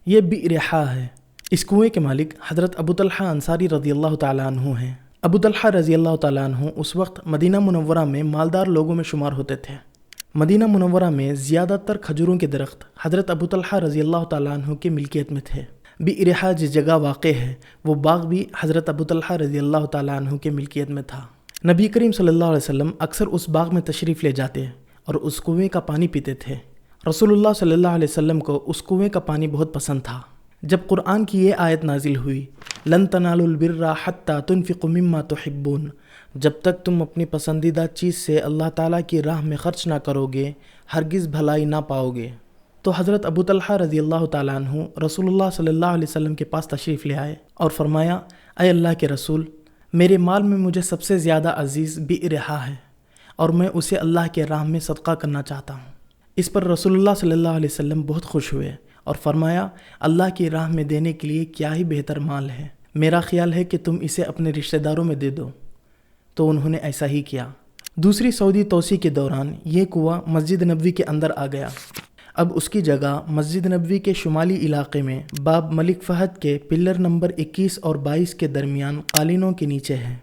یہ بئرحا ہے۔ اس کنویں کے مالک حضرت ابو طلحہ انصاری رضی اللہ تعالیٰ عنہ ہیں۔ ابو طلحہ رضی اللہ تعالیٰ عنہ اس وقت مدینہ منورہ میں مالدار لوگوں میں شمار ہوتے تھے۔ مدینہ منورہ میں زیادہ تر کھجوروں کے درخت حضرت ابو طلحہ رضی اللہ تعالیٰ عنہ کی ملکیت میں تھے۔ بئرحا جس جگہ واقع ہے وہ باغ بھی حضرت ابو طلحہ رضی اللہ تعالیٰ عنہ کی ملکیت میں تھا۔ نبی کریم صلی اللہ علیہ وسلم اکثر اس باغ میں تشریف لے جاتے اور اس کنویں کا پانی پیتے تھے۔ رسول اللہ صلی اللہ علیہ وسلم کو اس کنویں کا پانی بہت پسند تھا۔ جب قرآن کی یہ آیت نازل ہوئی، لن تنالوا البر حتی تنفقوا مما تحبون، جب تک تم اپنی پسندیدہ چیز سے اللہ تعالیٰ کی راہ میں خرچ نہ کرو گے ہرگز بھلائی نہ پاؤ گے، تو حضرت ابو طلحہ رضی اللہ تعالیٰ عنہ رسول اللہ صلی اللہ علیہ وسلم کے پاس تشریف لے آئے اور فرمایا، اے اللہ کے رسول، میرے مال میں مجھے سب سے زیادہ عزیز بئرحا ہے اور میں اسے اللہ کے راہ میں صدقہ کرنا چاہتا ہوں۔ اس پر رسول اللہ صلی اللہ علیہ وسلم بہت خوش ہوئے اور فرمایا، اللہ کی راہ میں دینے کے لیے کیا ہی بہتر مال ہے، میرا خیال ہے کہ تم اسے اپنے رشتہ داروں میں دے دو۔ تو انہوں نے ایسا ہی کیا۔ دوسری سعودی توسیع کے دوران یہ کنواں مسجد نبوی کے اندر آ گیا۔ اب اس کی جگہ مسجد نبوی کے شمالی علاقے میں باب ملک فہد کے پلر نمبر 21 اور 22 کے درمیان قالینوں کے نیچے ہے۔